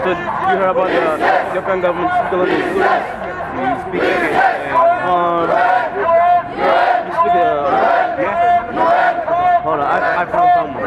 So you heard about the Afghan government still in the you speak hold on, I found someone.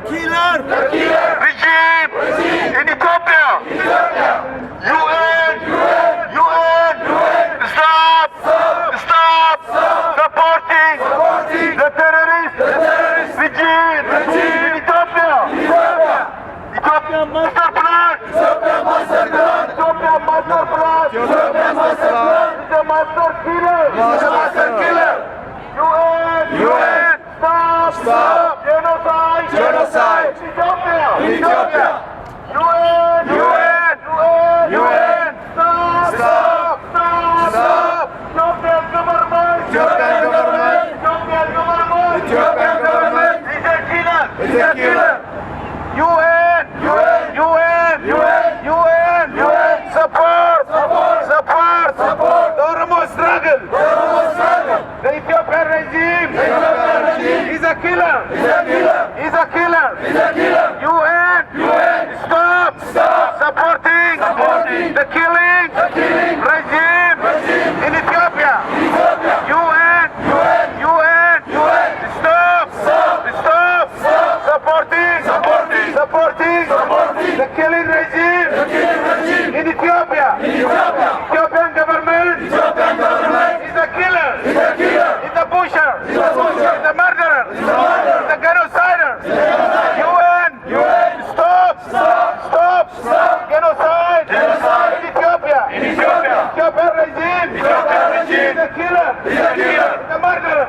killer regime in Ethiopia. UN, stop supporting the terrorist regime in Ethiopia. Ethiopian master plan. Ethiopian master plan. Is a master killer. UN, stop genocide. Ethiopia. UN, stop. Ethiopian government is a killer. UN, support the Oromo struggle. The Ethiopian regime is a killer. UN, stop supporting the killing regime in Ethiopia. UN, stop supporting the killing regime in Ethiopia. Ethiopian government is a killer, is a pusher, is a murderer, is a genocider. UN, stop genocide in Ethiopia. Ethiopian regime is a killer, is a murderer.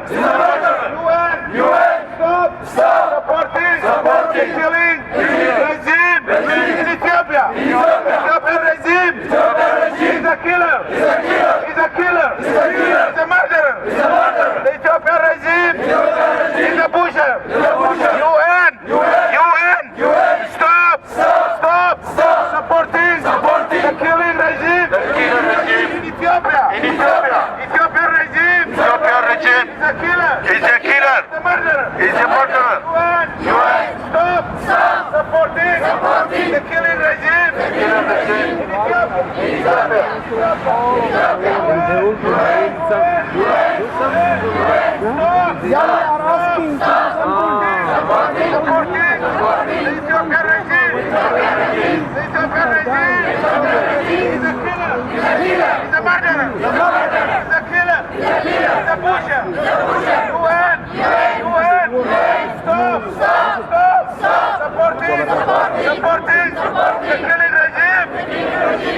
UN, stop supporting the killing regime in Ethiopia. Ethiopian regime is a killer, is a murderer. The Ethiopian regime is a pusher. UN, stop supporting the killing regime in Ethiopia. Ethiopian regime is a killer, is a murderer. UN, stop supporting the killing regime in Ethiopia. They are asking supporting the Ethiopian regime. The Ethiopian regime is a killer, is a murderer, is a killer, is a pusher. UN, stop supporting the killing regime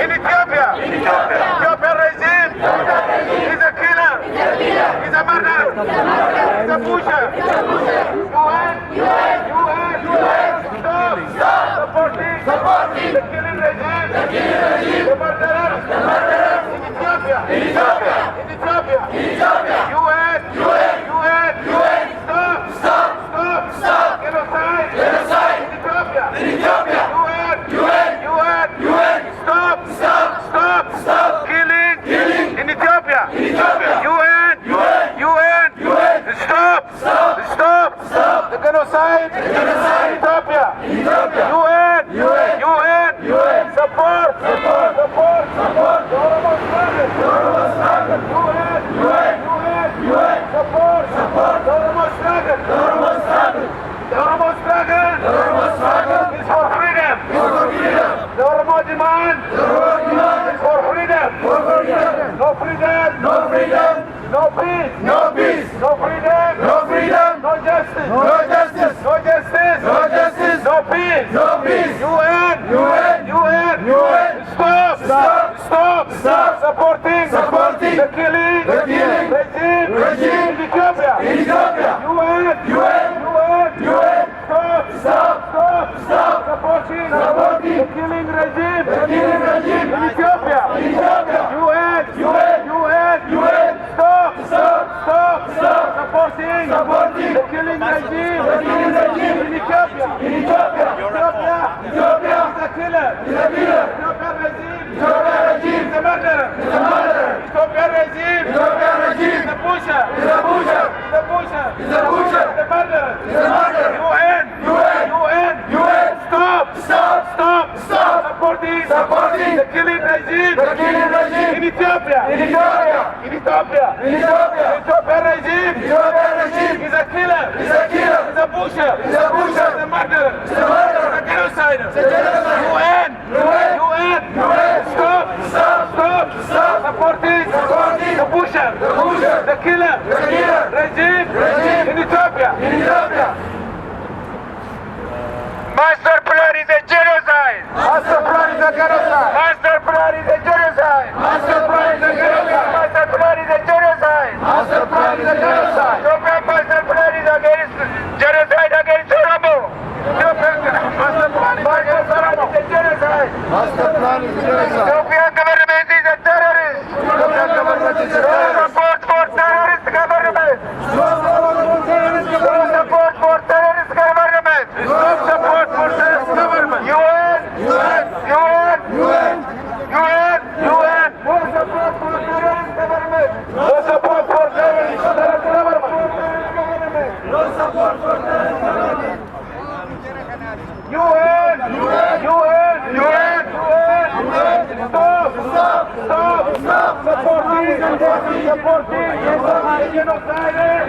in Ethiopia. Ethiopian regime is a killer, is a murderer, is a pusher. UN, stop supporting the killing regime, the murderers in Ethiopia. UN, stop genocide in Ethiopia. UN, stop killing in Ethiopia. UN, stop the genocide in Ethiopia. UN, support the Oromo struggle. UN, support the Oromo struggle. The Oromo struggle is for freedom. The Oromo demand is for freedom. No freedom, no peace, no freedom, no justice, no peace. UN, stop supporting the killing regime in Ethiopia. UN, stop supporting the killing regime in Ethiopia. UN, stop supporting the killing regime in Ethiopia. Ethiopia is a killer. Ethiopian regime is a murderer. Ethiopian regime is a pusher. The murderer. UN, stop supporting the killing regime in Ethiopia. Ethiopian regime is a killer. Is a pusher. Is a murderer. regime in Ethiopia. Master plan is a genocide. Master plan is a genocide. Master plan is a genocide. Master plan is a genocide. Master plan is a genocide. Master plan is a genocide. Ethiopian master plan is against genocide against Oromo. Master plan is a genocide. Master plan is a genocide. Ethiopian government is a terrorist. Ethiopian government is a No terrorist. support for terrorist government. No support for terrorist government. No support for terrorist government. No support for terrorist government. UN. UN. UN. UN. UN. UN. No support for terrorist government. No support for terrorist government. No support for terrorist government. UN. UN. UN. UN. Stop. Stop. Stop. Stop. Supporting genocide.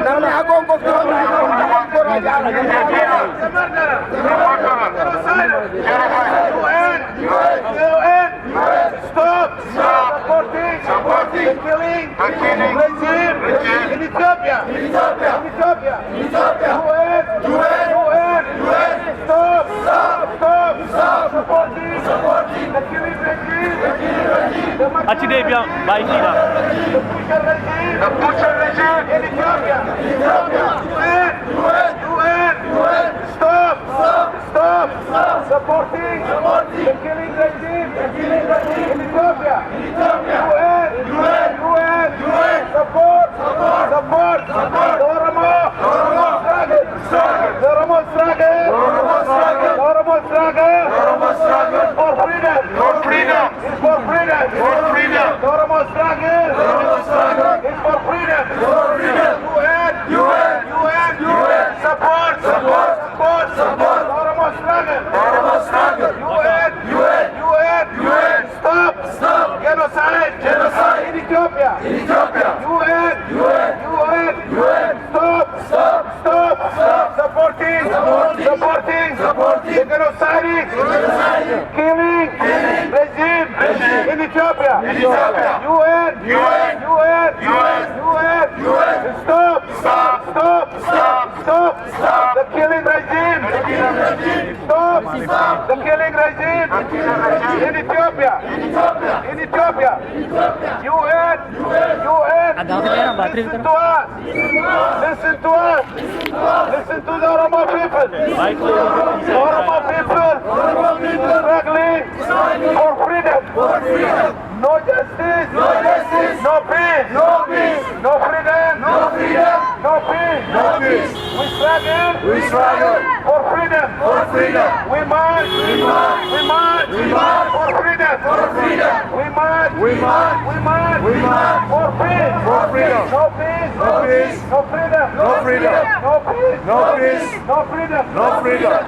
Namni agongo Stop supporting the killing regime in Ethiopia. UN. Stop supporting the killing regime. Accident bien, bye Ida. The butcher regime in Ethiopia. UN. Stop supporting the killing regime in Ethiopia. UN. Support the Oromo struggle for freedom. It's for freedom. The Oromo struggle is for freedom. UN. Support the Oromo struggle. UN. Stop genocide in Ethiopia. UN. Stop supporting the genocide killing regime in Ethiopia. UN. Stop the killing regime. Stop the killing regime in Ethiopia. UN. Listen to us. Listen to the Oromo people. Oromo people struggling for freedom. No justice. No peace. No freedom. No peace. We struggle for freedom. We march for freedom. We march for peace. No peace. No freedom. No peace. No freedom. No freedom.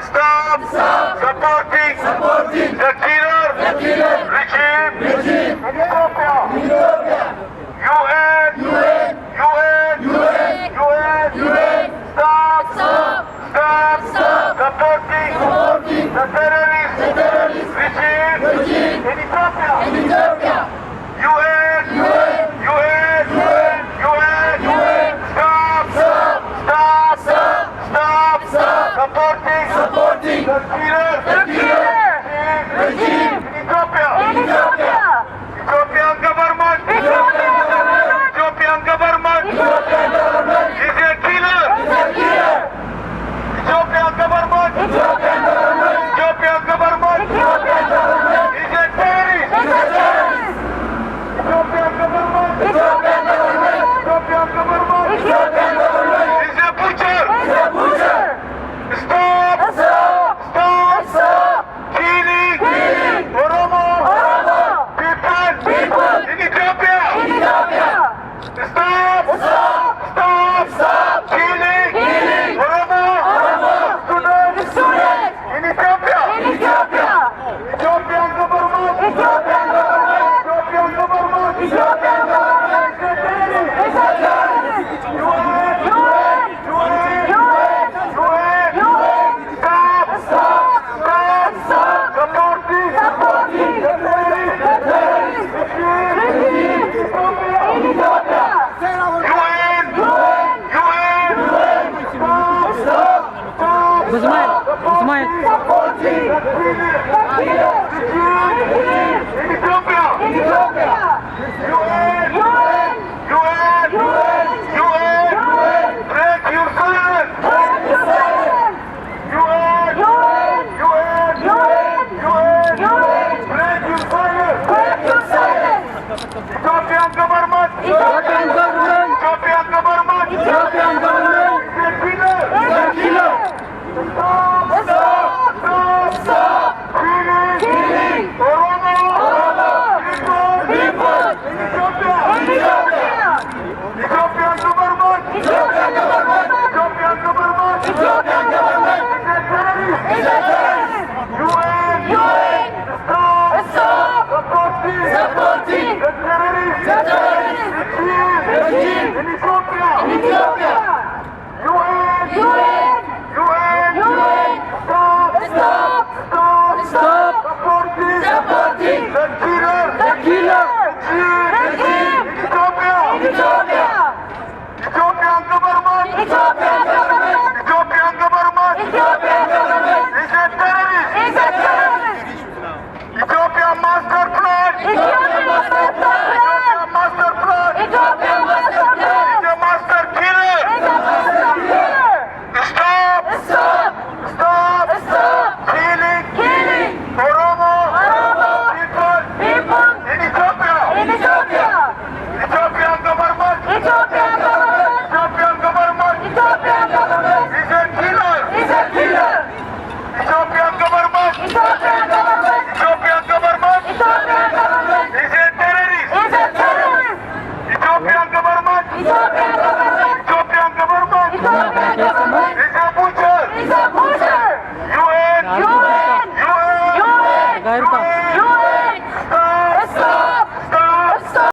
Stop supporting the killer regime in Ethiopia. UN. Stop supporting the terrorist regime in Ethiopia. UN. Ethiopian government! Ethiopian government! Ethiopian government! Ethiopian government! The killer! Stop! Stop! Stop! Stop! Killing! Oromo! Oromo! People! People!